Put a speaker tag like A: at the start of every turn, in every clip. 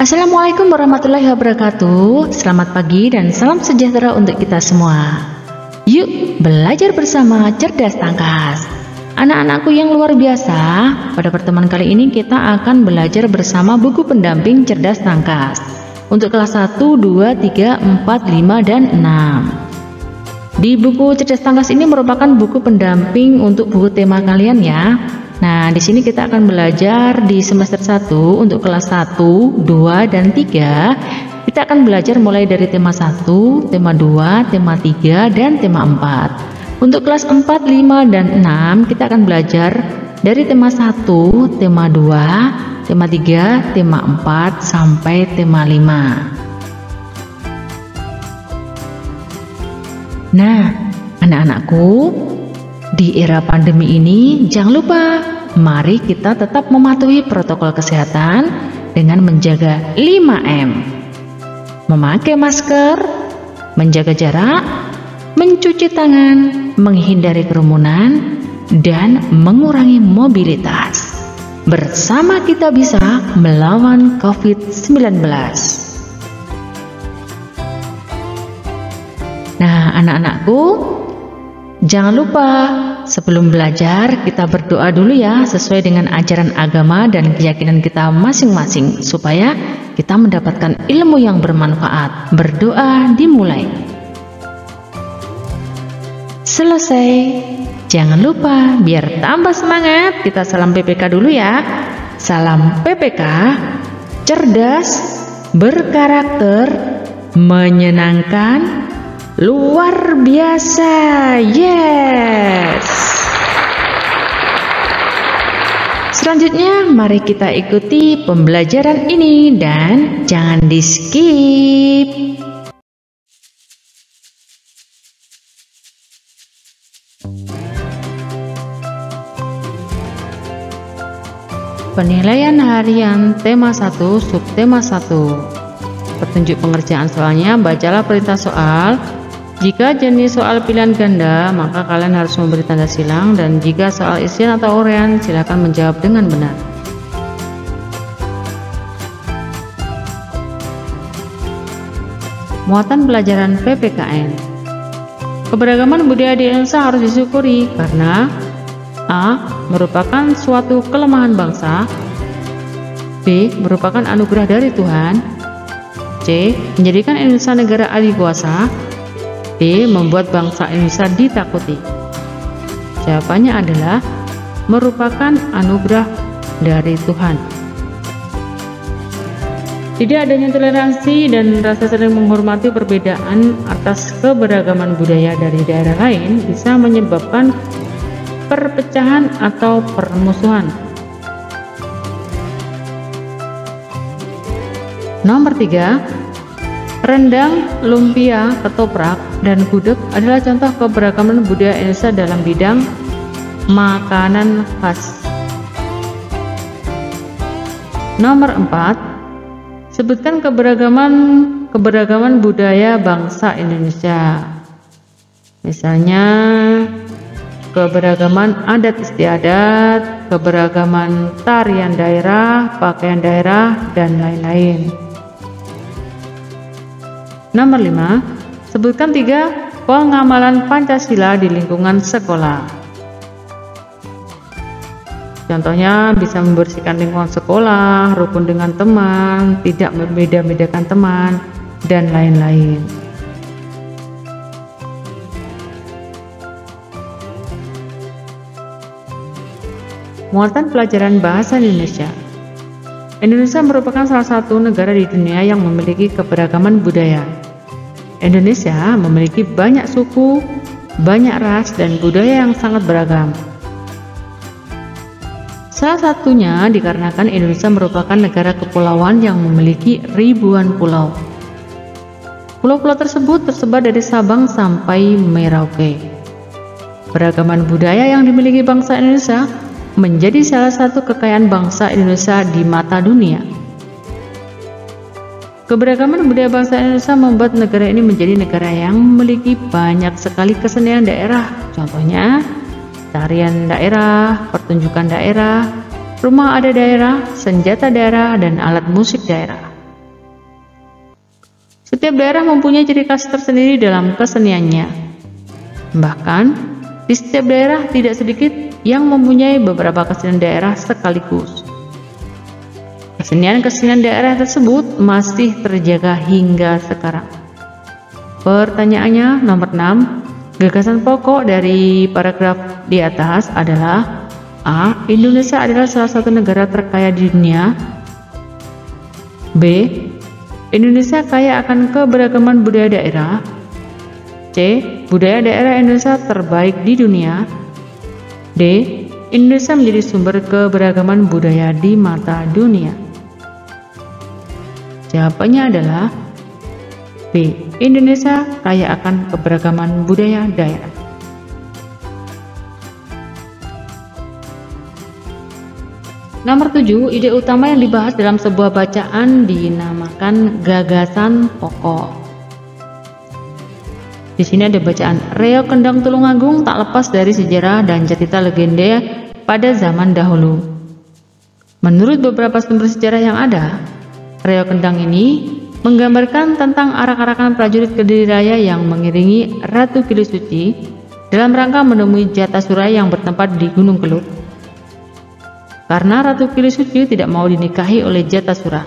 A: Assalamualaikum warahmatullahi wabarakatuh. Selamat pagi dan salam sejahtera untuk kita semua. Yuk belajar bersama Cerdas Tangkas. Anak-anakku yang luar biasa, pada pertemuan kali ini kita akan belajar bersama buku pendamping Cerdas Tangkas untuk kelas 1, 2, 3, 4, 5, dan 6. Di buku Cerdas Tangkas ini merupakan buku pendamping untuk buku tema kalian ya. Nah, di sini kita akan belajar di semester 1 untuk kelas 1, 2, dan 3. Kita akan belajar mulai dari tema 1, tema 2, tema 3, dan tema 4. Untuk kelas 4, 5, dan 6 kita akan belajar dari tema 1, tema 2, tema 3, tema 4, sampai tema 5. Nah, anak-anakku, di era pandemi ini jangan lupa, mari kita tetap mematuhi protokol kesehatan dengan menjaga 5M. Memakai masker, menjaga jarak, mencuci tangan, menghindari kerumunan, dan mengurangi mobilitas. Bersama kita bisa melawan COVID-19. Nah, anak-anakku, jangan lupa sebelum belajar kita berdoa dulu ya, sesuai dengan ajaran agama dan keyakinan kita masing-masing, supaya kita mendapatkan ilmu yang bermanfaat. Berdoa dimulai. Selesai. Jangan lupa, biar tambah semangat, kita salam PPK dulu ya. Salam PPK, cerdas, berkarakter, menyenangkan, luar biasa. Yes. Selanjutnya mari kita ikuti pembelajaran ini dan jangan di skip. Penilaian harian tema 1 subtema 1. Petunjuk pengerjaan soalnya, bacalah perintah soal. Jika jenis soal pilihan ganda, maka kalian harus memberi tanda silang, dan jika soal isian atau uraian, silakan menjawab dengan benar. Muatan pelajaran PPKN. Keberagaman budaya di Indonesia harus disyukuri karena A. merupakan suatu kelemahan bangsa, B. merupakan anugerah dari Tuhan, C. menjadikan Indonesia negara adikuasa, D. membuat bangsa Indonesia ditakuti. Jawabannya adalah merupakan anugerah dari Tuhan. Tidak adanya toleransi dan rasa saling menghormati perbedaan atas keberagaman budaya dari daerah lain bisa menyebabkan perpecahan atau permusuhan. Nomor 3, rendang, lumpia, ketoprak, dan gudeg adalah contoh keberagaman budaya Indonesia dalam bidang makanan khas. Nomor 4, sebutkan keberagaman budaya bangsa Indonesia. Misalnya keberagaman adat istiadat, keberagaman tarian daerah, pakaian daerah, dan lain-lain. Nomor 5, sebutkan 3 pengamalan Pancasila di lingkungan sekolah. Contohnya bisa membersihkan lingkungan sekolah, rukun dengan teman, tidak membeda-bedakan teman, dan lain-lain. Muatan pelajaran bahasa Indonesia. Indonesia merupakan salah satu negara di dunia yang memiliki keberagaman budaya. Indonesia memiliki banyak suku, banyak ras, dan budaya yang sangat beragam. Salah satunya dikarenakan Indonesia merupakan negara kepulauan yang memiliki ribuan pulau. Pulau-pulau tersebut tersebar dari Sabang sampai Merauke. Beragaman budaya yang dimiliki bangsa Indonesia menjadi salah satu kekayaan bangsa Indonesia di mata dunia. Keberagaman budaya bangsa Indonesia membuat negara ini menjadi negara yang memiliki banyak sekali kesenian daerah. Contohnya, tarian daerah, pertunjukan daerah, rumah adat daerah, senjata daerah, dan alat musik daerah. Setiap daerah mempunyai ciri khas tersendiri dalam keseniannya. Bahkan, di setiap daerah tidak sedikit yang mempunyai beberapa kesenian daerah sekaligus. Kesenian-kesenian daerah tersebut masih terjaga hingga sekarang. Pertanyaannya nomor 6. Gagasan pokok dari paragraf di atas adalah A. Indonesia adalah salah satu negara terkaya di dunia. B. Indonesia kaya akan keberagaman budaya daerah. C. Budaya daerah Indonesia terbaik di dunia. D. Indonesia menjadi sumber keberagaman budaya di mata dunia. Jawabannya adalah B. Indonesia kaya akan keberagaman budaya daerah. Nomor 7, ide utama yang dibahas dalam sebuah bacaan dinamakan gagasan pokok. Di sini ada bacaan, Reo Kendang Tulungagung tak lepas dari sejarah dan cerita legenda pada zaman dahulu. Menurut beberapa sumber sejarah yang ada, Reo Kendang ini menggambarkan tentang arak-arakan prajurit Kediri Raya yang mengiringi Ratu Kili Suci dalam rangka menemui Jatasura yang bertempat di Gunung Kelut. Karena Ratu Kili Suci tidak mau dinikahi oleh Jatasura,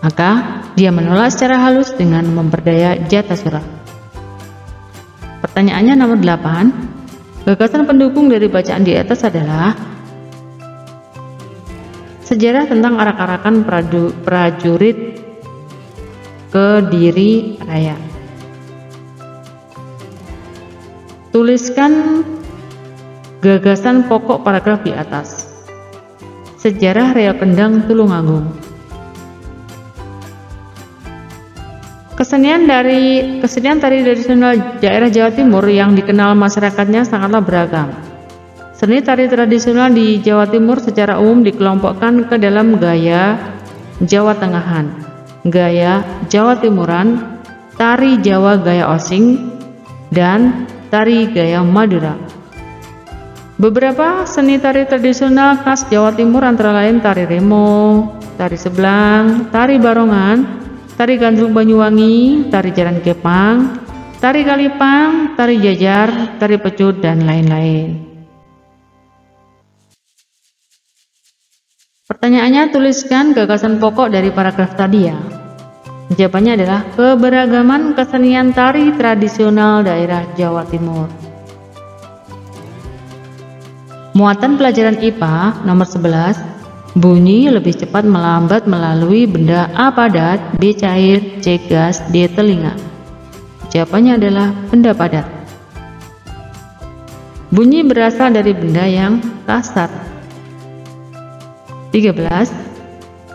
A: maka dia menolak secara halus dengan memperdaya Jatasura. Pertanyaannya nomor 8. Gagasan pendukung dari bacaan di atas adalah sejarah tentang arak-arakan prajurit Kediri Raya. Tuliskan gagasan pokok paragraf di atas. Sejarah Reo Kendang Tulungagung. Kesenian tari tradisional daerah Jawa Timur yang dikenal masyarakatnya sangatlah beragam. Seni tari tradisional di Jawa Timur secara umum dikelompokkan ke dalam gaya Jawa Tengahan, gaya Jawa Timuran, tari Jawa gaya Osing, dan tari gaya Madura. Beberapa seni tari tradisional khas Jawa Timur antara lain tari remo, tari seblang, tari barongan, tari gandrung Banyuwangi, tari jaran kepang, tari kalipang, tari jajar, tari pecut, dan lain-lain. Pertanyaannya, tuliskan gagasan pokok dari paragraf tadi ya. Jawabannya adalah keberagaman kesenian tari tradisional daerah Jawa Timur. Muatan pelajaran IPA nomor 11. Bunyi lebih cepat melambat melalui benda A padat, B cair, C gas, D telinga. Jawabannya adalah benda padat. Bunyi berasal dari benda yang kasar. 13.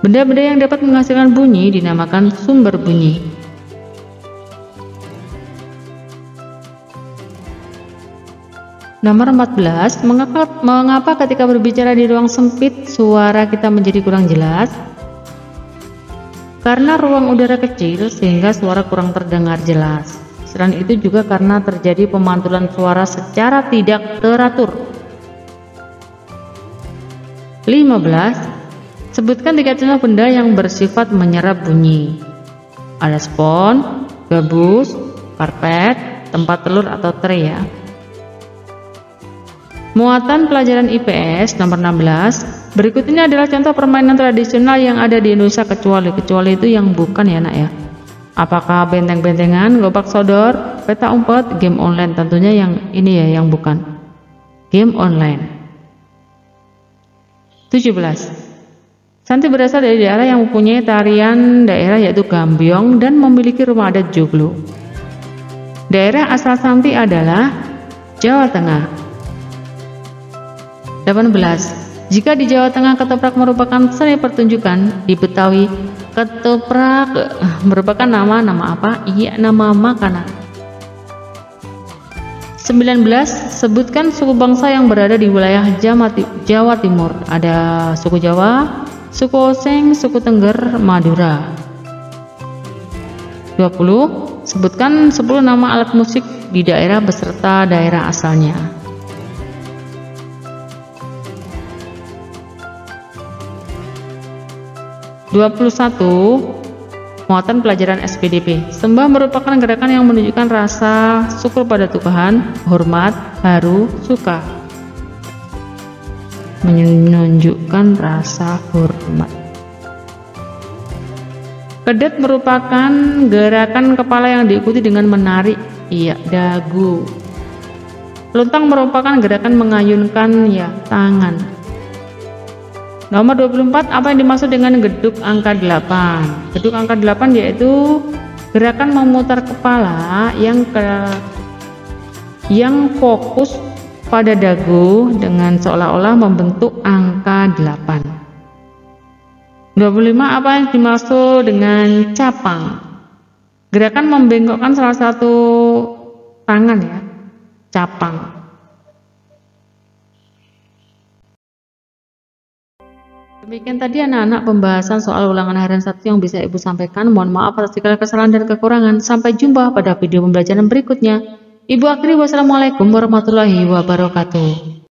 A: Benda-benda yang dapat menghasilkan bunyi dinamakan sumber bunyi. Nomor 14. Mengapa ketika berbicara di ruang sempit suara kita menjadi kurang jelas? Karena ruang udara kecil sehingga suara kurang terdengar jelas. Selain itu juga karena terjadi pemantulan suara secara tidak teratur. 15. Sebutkan 3 contoh benda yang bersifat menyerap bunyi. Ada spons, gabus, karpet, tempat telur atau tray ya. Muatan pelajaran IPS nomor 16. Berikut ini adalah contoh permainan tradisional yang ada di Indonesia kecuali itu yang bukan ya nak ya. Apakah benteng-bentengan, gobak sodor, peta umpet, game online? Tentunya yang ini ya yang bukan. Game online. 17. Santi berasal dari daerah yang mempunyai tarian daerah yaitu Gambyong dan memiliki rumah adat joglo. Daerah asal Santi adalah Jawa Tengah. 18. Jika di Jawa Tengah ketoprak merupakan seni pertunjukan, di Betawi ketoprak merupakan nama apa? Iya, nama makanan. 19. Sebutkan suku bangsa yang berada di wilayah Jawa Timur. Ada suku Jawa, suku Osing, suku Tengger, Madura. 20. Sebutkan 10 nama alat musik di daerah beserta daerah asalnya. 21. Muatan pelajaran SPDP. Sembah merupakan gerakan yang menunjukkan rasa syukur pada Tuhan, hormat, haru, suka. Menunjukkan rasa hormat. Kedet merupakan gerakan kepala yang diikuti dengan menarik, dagu. Luntang merupakan gerakan mengayunkan, tangan. Nomor 24, apa yang dimaksud dengan geduk angka 8? Geduk angka 8 yaitu gerakan memutar kepala yang fokus pada dagu dengan seolah-olah membentuk angka 8. 25, apa yang dimaksud dengan capang? Gerakan membengkokkan salah satu tangan, capang. Demikian tadi anak-anak pembahasan soal ulangan harian 1 yang bisa Ibu sampaikan. Mohon maaf atas segala kesalahan dan kekurangan. Sampai jumpa pada video pembelajaran berikutnya. Ibu akhiri, wassalamualaikum warahmatullahi wabarakatuh.